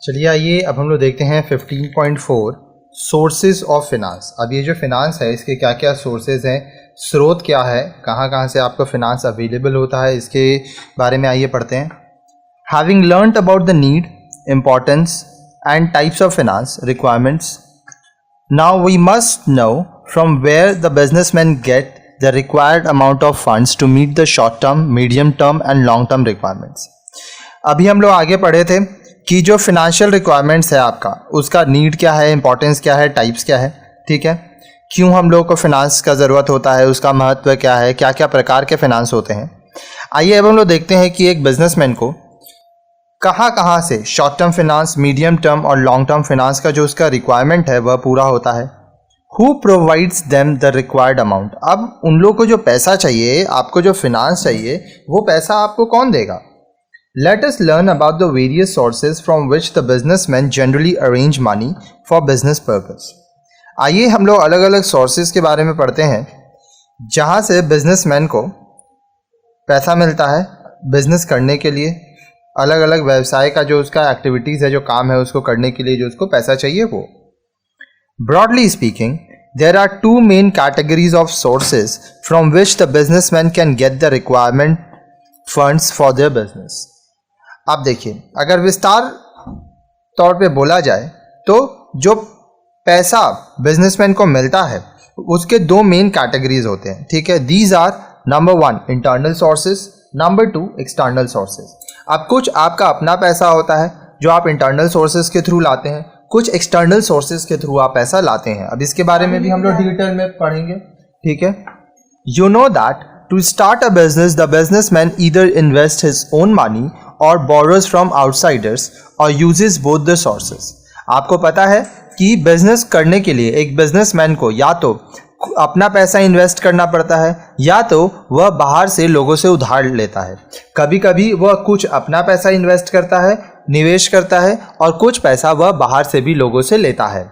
चलिए आइए अब हम लोग देखते हैं 15.4 सोर्सेज ऑफ फिनांस। अब ये जो फिनांस है इसके क्या क्या सोर्सेज हैं, स्रोत क्या है, कहाँ कहाँ से आपको फिनांस अवेलेबल होता है, इसके बारे में आइए पढ़ते हैं। Having learned about the need, importance and types of finance requirements, now we must know from where the businessman get the required amount of funds to meet the short term, medium term and long term requirements। अभी हम लोग आगे पढ़े थे कि जो financial requirements है आपका, उसका नीड क्या है, इंपॉर्टेंस क्या है, टाइप्स क्या है, ठीक है, क्यों हम लोगों को फिनांस का ज़रूरत होता है, उसका महत्व क्या है, क्या क्या प्रकार के फिनांस होते हैं। आइए अब हम लोग देखते हैं कि एक बिजनेसमैन को कहाँ कहाँ से short term finance, medium term और लॉन्ग टर्म फिनांस का जो उसका रिक्वायरमेंट है वह पूरा होता है। Who provides them the required amount? अब उन लोगों को जो पैसा चाहिए, आपको जो फिनांस चाहिए, वो पैसा आपको कौन देगा। Let us learn about the various sources from which the businessmen generally arrange money for business purpose। आइए हम लोग अलग अलग सोर्सेज के बारे में पढ़ते हैं जहाँ से बिजनेसमैन को पैसा मिलता है बिजनेस करने के लिए, अलग अलग व्यवसाय का जो उसका एक्टिविटीज़ है, जो काम है, उसको करने के लिए जो उसको पैसा चाहिए वो। Broadly speaking, there are two main categories of sources from which the businessman can get the requirement funds for their business। अब देखिए, अगर विस्तार तौर पे बोला जाए तो जो पैसा बिजनेसमैन को मिलता है उसके दो मेन कैटेगरीज होते हैं, ठीक है। These are number 1 internal sources, number 2 external sources. अब कुछ आपका अपना पैसा होता है जो आप इंटरनल सोर्सेज के थ्रू लाते हैं, कुछ एक्सटर्नल सोर्सेज के थ्रू आप पैसा लाते हैं। अब इसके बारे में भी हम लोग डिटेल में पढ़ेंगे, ठीक है। You know that to start a business the businessman either invest his own money or borrows from outsiders or uses both the sources. आपको पता है कि बिजनेस करने के लिए एक बिजनेसमैन को या तो अपना पैसा इन्वेस्ट करना पड़ता है या तो वह बाहर से लोगों से उधार लेता है। कभी कभी वह कुछ अपना पैसा इन्वेस्ट करता है, निवेश करता है, और कुछ पैसा वह बाहर से भी लोगों से लेता है।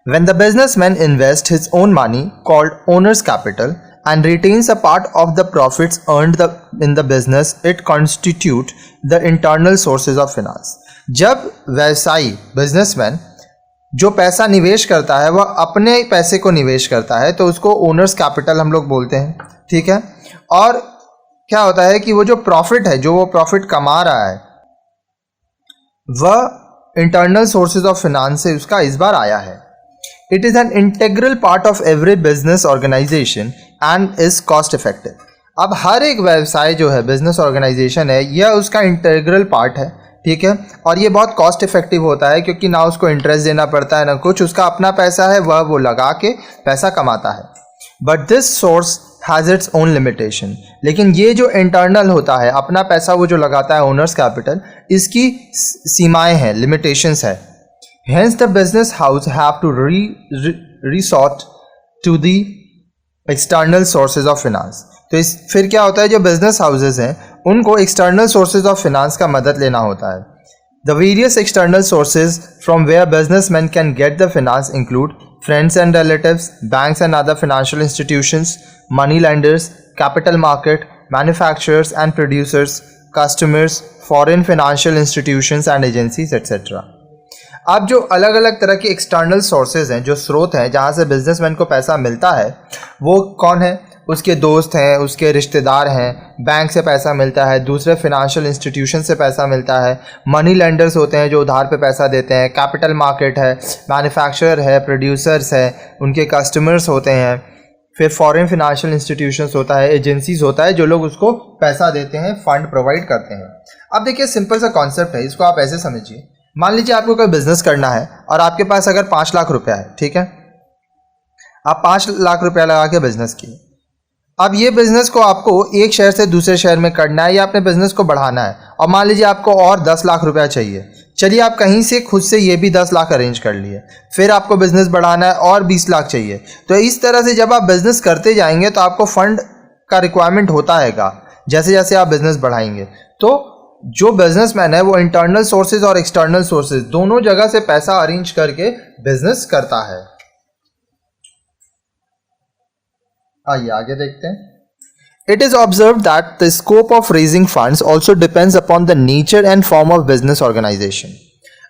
When the businessman invests his own money called owner's capital and retains a part of the profits earned in the business, it constitutes the internal sources of finance। जब व्यवसायी बिजनेसमैन जो पैसा निवेश करता है वह अपने पैसे को निवेश करता है तो उसको ओनर्स कैपिटल हम लोग बोलते हैं, ठीक है। और क्या होता है कि वो जो प्रॉफिट है, जो वो प्रॉफिट कमा रहा है, वह इंटरनल सोर्सेज ऑफ फिनांस से उसका इस बार आया है। It is an integral part of every business organisation and is cost effective. अब हर एक व्यवसाय जो है, बिजनेस ऑर्गेनाइजेशन है, यह उसका इंटेग्रल पार्ट है, ठीक है, और ये बहुत कॉस्ट इफेक्टिव होता है क्योंकि ना उसको इंटरेस्ट देना पड़ता है ना कुछ, उसका अपना पैसा है, वह वो लगा के पैसा कमाता है। But this source has its own limitation. लेकिन ये जो इंटरनल होता है, अपना पैसा वो जो लगाता है ओनर्स कैपिटल, इसकी सीमाएं हैं, लिमिटेशंस है। Hence the business house have to resort to the external sources of finance. तो फिर क्या होता है, जो बिजनेस हाउसेज हैं उनको एक्सटर्नल सोर्सेज ऑफ फिनांस का मदद लेना होता है। The various external sources from where businessman can get the finance include friends and relatives, banks and other financial institutions, money lenders, capital market, manufacturers and producers, customers, foreign financial institutions and agencies, etc। अब जो अलग अलग तरह के external sources हैं, जो स्रोत हैं जहाँ से बिजनेसमैन को पैसा मिलता है, वो कौन है? उसके दोस्त हैं, उसके रिश्तेदार हैं, बैंक से पैसा मिलता है, दूसरे फिनेंशियल इंस्टीट्यूशन से पैसा मिलता है, मनी लेंडर्स होते हैं जो उधार पे पैसा देते हैं, कैपिटल मार्केट है, मैन्युफैक्चरर है, प्रोड्यूसर्स है, उनके कस्टमर्स होते हैं, फिर फॉरेन फिनेंशियल इंस्टीट्यूशंस होता है, एजेंसीज होता है जो लोग उसको पैसा देते हैं, फंड प्रोवाइड करते हैं। अब देखिए, सिंपल सा कॉन्सेप्ट है, इसको आप ऐसे समझिए। मान लीजिए आपको कोई बिजनेस करना है और आपके पास अगर 5 लाख रुपया है, ठीक है, आप 5 लाख रुपया लगा के बिजनेस किए। अब ये बिजनेस को आपको एक शहर से दूसरे शहर में करना है या अपने बिजनेस को बढ़ाना है, और मान लीजिए आपको और 10 लाख रुपया चाहिए। चलिए, आप कहीं से खुद से ये भी 10 लाख अरेंज कर लिए, फिर आपको बिजनेस बढ़ाना है और 20 लाख चाहिए। तो इस तरह से जब आप बिजनेस करते जाएंगे तो आपको फंड का रिक्वायरमेंट होता रहेगा जैसे जैसे आप बिजनेस बढ़ाएंगे। तो जो बिजनेसमैन है वो इंटरनल सोर्सेज और एक्सटर्नल सोर्सेज दोनों जगह से पैसा अरेंज करके बिजनेस करता है। आइए आगे देखते हैं। It is observed that the scope of raising funds also depends upon the nature and form of business organization.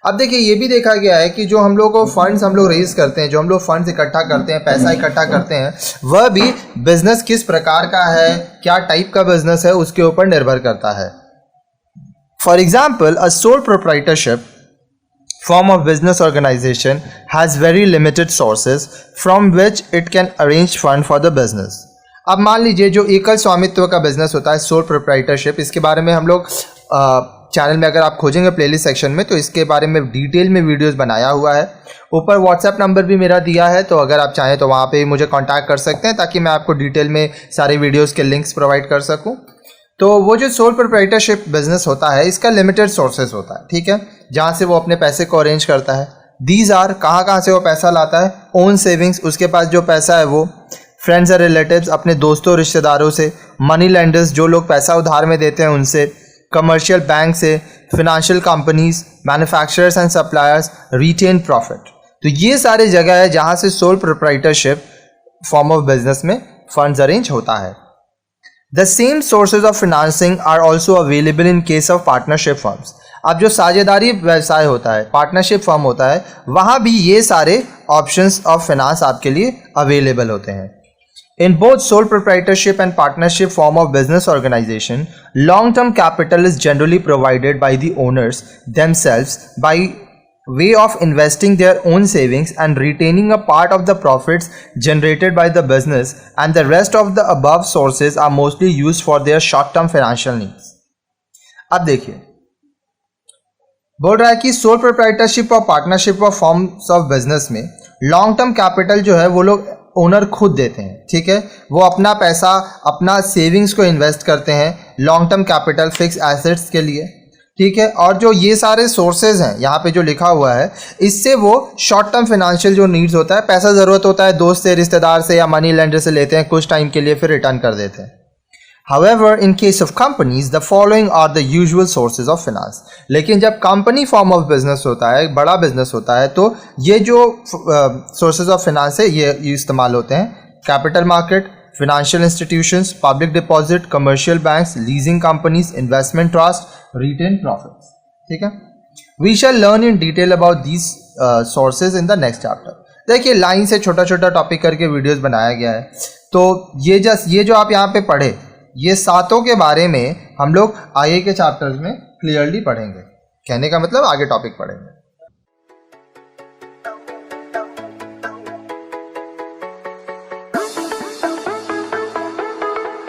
अब देखिए ये भी देखा गया है कि जो हम लोग को फंड्स हम लोग रेज करते हैं, जो हम लोग फंड्स इकट्ठा करते हैं, पैसा इकट्ठा करते हैं, वह भी बिजनेस किस प्रकार का है, क्या टाइप का बिजनेस है, उसके ऊपर निर्भर करता है. For example, a sole proprietorship form of business organization has very limited sources from which it can arrange fund for the business. अब मान लीजिए जो एकल स्वामित्व का बिजनेस होता है, सोल प्रोप्राइटरशिप, इसके बारे में हम लोग चैनल में अगर आप खोजेंगे प्लेलिस्ट सेक्शन में तो इसके बारे में डिटेल में वीडियोस बनाया हुआ है. ऊपर व्हाट्सएप नंबर भी मेरा दिया है, तो अगर आप चाहें तो वहाँ पे मुझे कांटेक्ट कर सकते हैं ताकि मैं आपको डिटेल में सारे वीडियोस के लिंक्स प्रोवाइड कर सकूँ. तो वो जो सोल प्रोप्राइटरशिप बिजनेस होता है इसका लिमिटेड सोर्सेज होता है, ठीक है, जहाँ से वो अपने पैसे को अरेंज करता है. दीज आर, कहाँ से वो पैसा लाता है, ओन सेविंग्स, उसके पास जो पैसा है वो, फ्रेंड्स और रिलेटिव्स, अपने दोस्तों रिश्तेदारों से, मनी लेंडर्स, जो लोग पैसा उधार में देते हैं उनसे, कमर्शियल बैंक से, financial companies, manufacturers and suppliers, retained profit. तो ये सारे जगह है जहाँ से sole proprietorship form of business में फंड्स अरेंज होता है. The same sources of financing are also available in case of partnership firms. अब जो साझेदारी व्यवसाय होता है, पार्टनरशिप फर्म होता है, वहाँ भी ये सारे ऑप्शंस ऑफ फाइनेंस आपके लिए अवेलेबल होते हैं. In both sole proprietorship and partnership form of business organization, long-term capital is generally provided by the owners themselves by way of investing their own savings and retaining a part of the profits generated by the business, and the rest of the above sources are mostly used for their short-term financial needs. अब देखिए बोल रहा है कि sole proprietorship और partnership और forms of business में long term capital जो है वो लोग ओनर खुद देते हैं, ठीक है, वो अपना पैसा अपना सेविंग्स को इन्वेस्ट करते हैं long term capital fix assets के लिए, ठीक है. और जो ये सारे सोर्सेज हैं यहाँ पे जो लिखा हुआ है, इससे वो शॉर्ट टर्म फाइनेंशियल जो नीड्स होता है, पैसा ज़रूरत होता है, दोस्त से, रिश्तेदार से या मनी लेंडर से लेते हैं कुछ टाइम के लिए, फिर रिटर्न कर देते हैं. However, in case of companies, the following are the usual sources of finance. लेकिन जब कंपनी फॉर्म ऑफ बिजनेस होता है, बड़ा बिजनेस होता है, तो ये जो सोर्सेज ऑफ फाइनेंस है ये इस्तेमाल होते हैं. Capital market, financial institutions, public deposit, commercial banks, leasing companies, investment trust, retain profits. ठीक है. We shall learn in detail about these sources in the next chapter. देखिए लाइन से छोटा छोटा टॉपिक करके वीडियोस बनाया गया है. तो ये जो आप यहाँ पे पढ़े, ये सातों के बारे में हम लोग आगे के चैप्टर्स में क्लियरली पढ़ेंगे. कहने का मतलब आगे टॉपिक पढ़ेंगे.